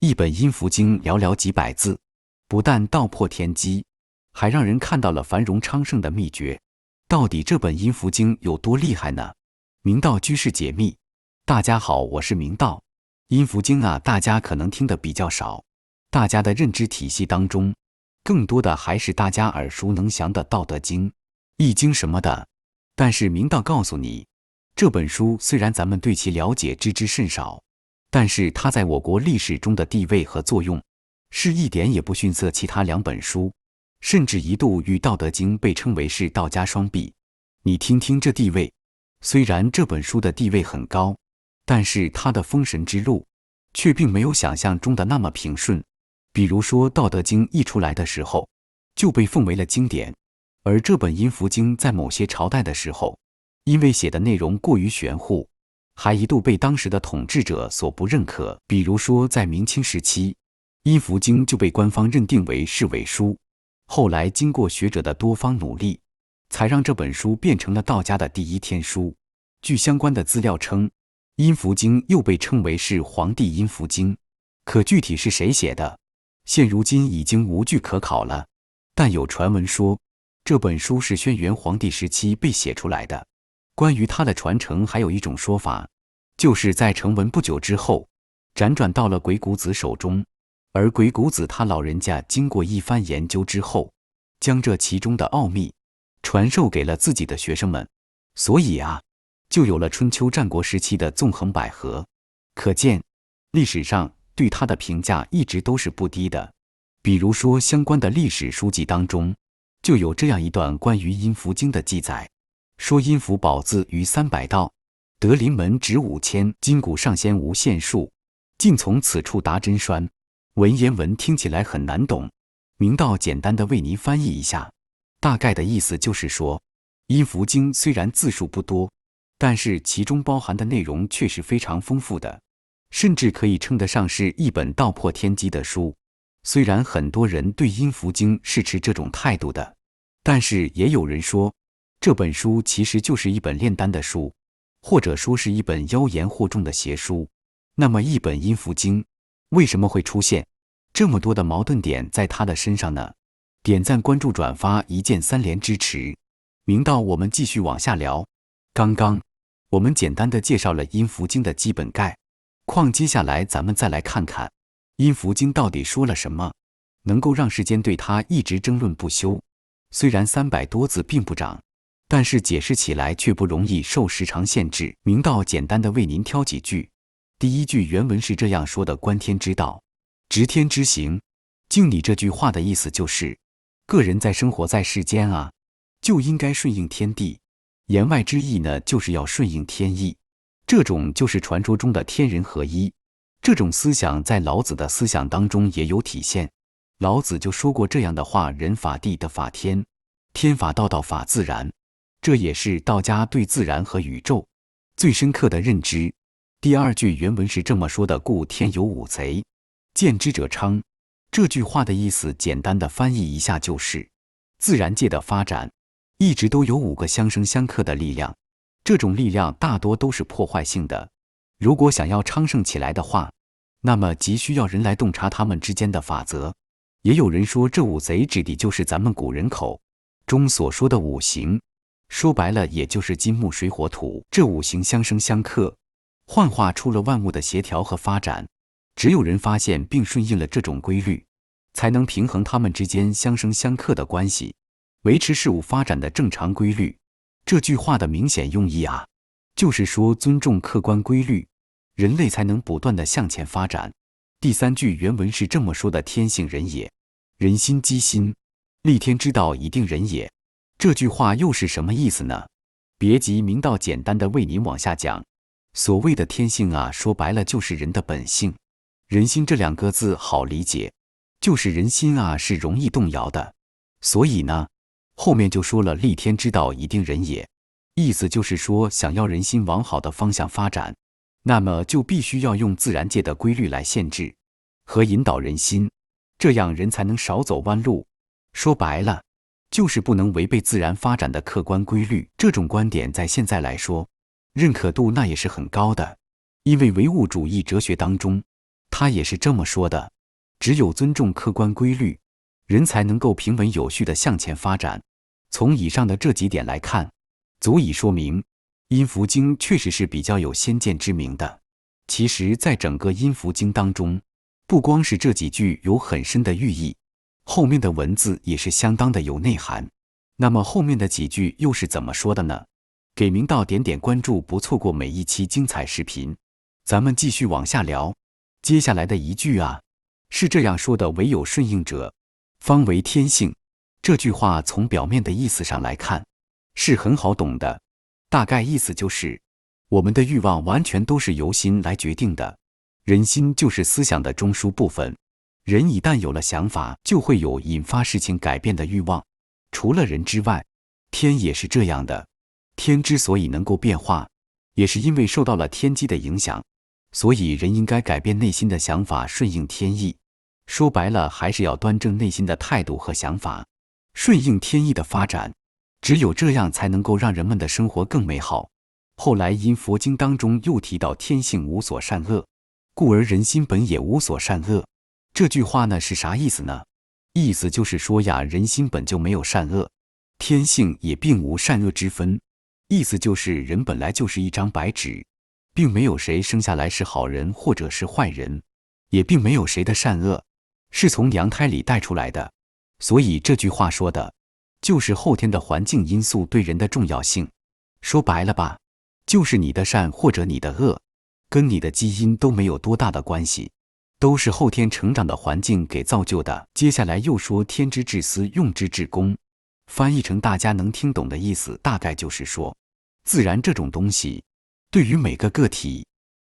一本阴符经寥寥几百字，不但道破天机，还让人看到了繁荣昌盛的秘诀。到底这本阴符经有多厉害呢？明道居士解密。大家好，我是明道。阴符经啊，大家可能听得比较少，大家的认知体系当中，更多的还是大家耳熟能详的《道德经》、《易经》什么的。但是明道告诉你，这本书虽然咱们对其了解知之甚少，但是它在我国历史中的地位和作用，是一点也不逊色其他两本书，甚至一度与《道德经》被称为是道家双璧。你听听这地位，虽然这本书的地位很高，但是它的封神之路却并没有想象中的那么平顺。比如说《道德经》一出来的时候，就被奉为了经典，而这本阴符经在某些朝代的时候，因为写的内容过于玄乎，还一度被当时的统治者所不认可。比如说在明清时期，阴符经就被官方认定为是伪书，后来经过学者的多方努力，才让这本书变成了道家的第一天书。据相关的资料称，阴符经又被称为是黄帝阴符经，可具体是谁写的，现如今已经无据可考了。但有传闻说，这本书是轩辕黄帝时期被写出来的。关于它的传承，还有一种说法，就是在成文不久之后，辗转到了鬼谷子手中，而鬼谷子他老人家经过一番研究之后，将这其中的奥秘传授给了自己的学生们，所以啊，就有了春秋战国时期的纵横捭阖。可见历史上对他的评价一直都是不低的。比如说相关的历史书籍当中，就有这样一段关于阴符经的记载，说阴符宝字于300道，得临门指5000，筋骨上仙无限数，尽从此处达真栓。文言文听起来很难懂，明道简单的为您翻译一下，大概的意思就是说，阴符经虽然字数不多，但是其中包含的内容却是非常丰富的，甚至可以称得上是一本道破天机的书。虽然很多人对阴符经是持这种态度的，但是也有人说，这本书其实就是一本炼丹的书，或者说是一本妖言惑众的邪书。那么一本阴符经为什么会出现这么多的矛盾点在他的身上呢？点赞关注转发一键3连支持。明道我们继续往下聊。刚刚我们简单的介绍了阴符经的基本概况，接下来咱们再来看看阴符经到底说了什么，能够让世间对它一直争论不休。虽然300多字并不长，但是解释起来却不容易受时长限制。明道简单的为您挑几句。第一句原文是这样说的：观天之道，执天之行。敬你这句话的意思就是，个人在生活在世间啊，就应该顺应天地。言外之意呢，就是要顺应天意。这种就是传说中的天人合一。这种思想在老子的思想当中也有体现。老子就说过这样的话：人法地，地法天，天法道，道法自然。这也是道家对自然和宇宙最深刻的认知。第二句原文是这么说的：故天有五贼，见之者昌。这句话的意思简单的翻译一下就是，自然界的发展一直都有5个相生相克的力量，这种力量大多都是破坏性的。如果想要昌盛起来的话，那么急需要人来洞察他们之间的法则。也有人说，这5贼指的就是咱们古人口中所说的5行，说白了也就是金木水火土，这5行相生相克，幻化出了万物的协调和发展。只有人发现并顺应了这种规律，才能平衡他们之间相生相克的关系，维持事物发展的正常规律。这句话的明显用意啊，就是说尊重客观规律，人类才能不断地向前发展。第三句原文是这么说的：天性人也，人心机心，立天之道以定人也。这句话又是什么意思呢？别急，明道简单的为您往下讲。所谓的天性啊，说白了就是人的本性。人心这2个字好理解，就是人心啊是容易动摇的。所以呢，后面就说了立天之道以定人也，意思就是说，想要人心往好的方向发展，那么就必须要用自然界的规律来限制和引导人心，这样人才能少走弯路。说白了，就是不能违背自然发展的客观规律。这种观点在现在来说，认可度那也是很高的，因为唯物主义哲学当中他也是这么说的。只有尊重客观规律，人才能够平稳有序地向前发展。从以上的这几点来看，足以说明阴符经确实是比较有先见之明的。其实在整个阴符经当中，不光是这几句有很深的寓意，后面的文字也是相当的有内涵。那么后面的几句又是怎么说的呢？给明道点点关注，不错过每一期精彩视频。咱们继续往下聊。接下来的一句啊，是这样说的：唯有顺应者，方为天性。这句话从表面的意思上来看，是很好懂的。大概意思就是，我们的欲望完全都是由心来决定的。人心就是思想的中枢部分，人一旦有了想法，就会有引发事情改变的欲望。除了人之外，天也是这样的。天之所以能够变化，也是因为受到了天机的影响。所以人应该改变内心的想法，顺应天意。说白了，还是要端正内心的态度和想法，顺应天意的发展。只有这样才能够让人们的生活更美好。后来因佛经当中又提到天性无所善恶，故而人心本也无所善恶。这句话呢是啥意思呢？意思就是说呀，人心本就没有善恶，天性也并无善恶之分。意思就是人本来就是一张白纸，并没有谁生下来是好人或者是坏人，也并没有谁的善恶是从娘胎里带出来的。所以这句话说的就是后天的环境因素对人的重要性。说白了吧，就是你的善或者你的恶，跟你的基因都没有多大的关系，都是后天成长的环境给造就的。接下来又说天之至私，用之至公。翻译成大家能听懂的意思，大概就是说，自然这种东西对于每个个体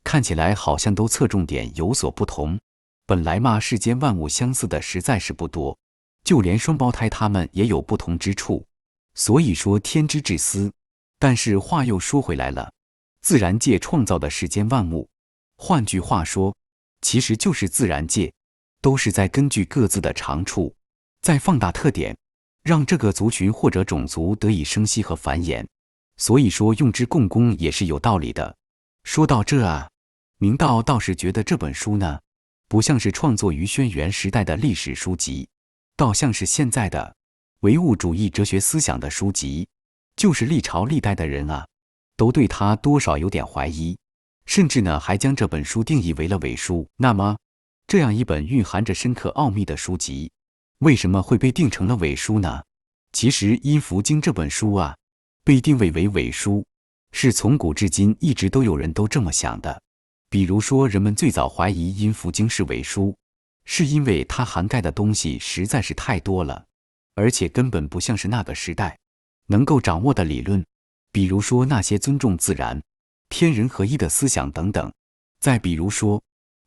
看起来好像都侧重点有所不同。本来嘛，世间万物相似的实在是不多，就连双胞胎他们也有不同之处。所以说天之至私。但是话又说回来了，自然界创造的世间万物，换句话说，其实就是自然界，都是在根据各自的长处，再放大特点，让这个族群或者种族得以生息和繁衍。所以说用之共工也是有道理的。说到这啊，明道倒是觉得这本书呢，不像是创作于轩辕时代的历史书籍，倒像是现在的唯物主义哲学思想的书籍。就是历朝历代的人啊，都对他多少有点怀疑，甚至呢还将这本书定义为了伪书。那么这样一本蕴含着深刻奥秘的书籍，为什么会被定成了伪书呢？其实《阴符经》这本书啊，被定位为伪书，是从古至今一直都有人都这么想的。比如说，人们最早怀疑《阴符经》是伪书，是因为它涵盖的东西实在是太多了，而且根本不像是那个时代能够掌握的理论。比如说那些尊重自然、天人合一的思想等等，再比如说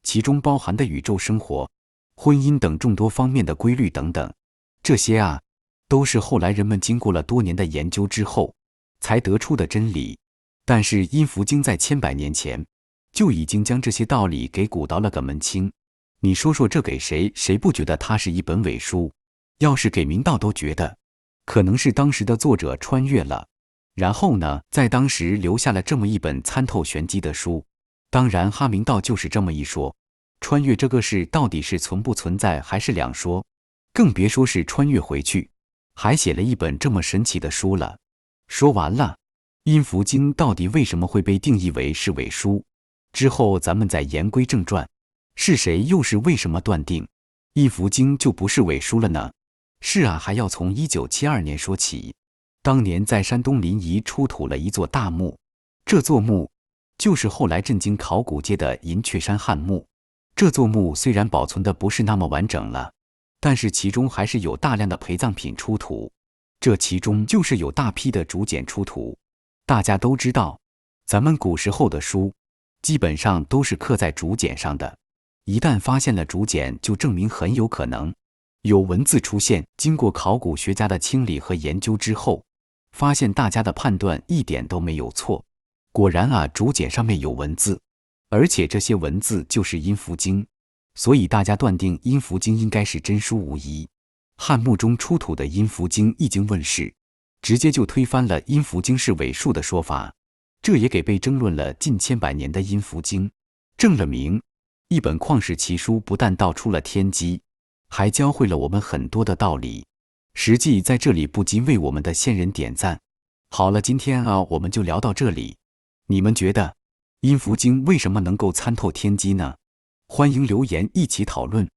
其中包含的宇宙生活、婚姻等众多方面的规律等等，这些啊，都是后来人们经过了多年的研究之后才得出的真理。但是阴符经在千百年前就已经将这些道理给鼓捣了个门清。你说说这给谁，谁不觉得它是一本伪书？要是给明道都觉得可能是当时的作者穿越了，然后呢，在当时留下了这么一本参透玄机的书。当然哈明道就是这么一说，穿越这个事到底是存不存在还是两说，更别说是穿越回去，还写了一本这么神奇的书了。说完了阴符经到底为什么会被定义为是伪书之后，咱们再言归正传，是谁又是为什么断定阴符经就不是伪书了呢？是啊，还要从1972年说起。当年在山东临沂出土了一座大墓，这座墓就是后来震惊考古界的银雀山汉墓。这座墓虽然保存的不是那么完整了，但是其中还是有大量的陪葬品出土，这其中就是有大批的竹简出土。大家都知道，咱们古时候的书基本上都是刻在竹简上的，一旦发现了竹简，就证明很有可能有文字出现。经过考古学家的清理和研究之后，发现大家的判断一点都没有错，果然啊，竹简上面有文字，而且这些文字就是阴符经，所以大家断定阴符经应该是真书无疑。汉墓中出土的阴符经一经问世，直接就推翻了阴符经是伪书的说法，这也给被争论了近千百年的阴符经正了名。一本旷世奇书不但道出了天机，还教会了我们很多的道理。实际在这里不禁为我们的先人点赞。好了，今天我们就聊到这里。你们觉得阴符经为什么能够参透天机呢？欢迎留言一起讨论。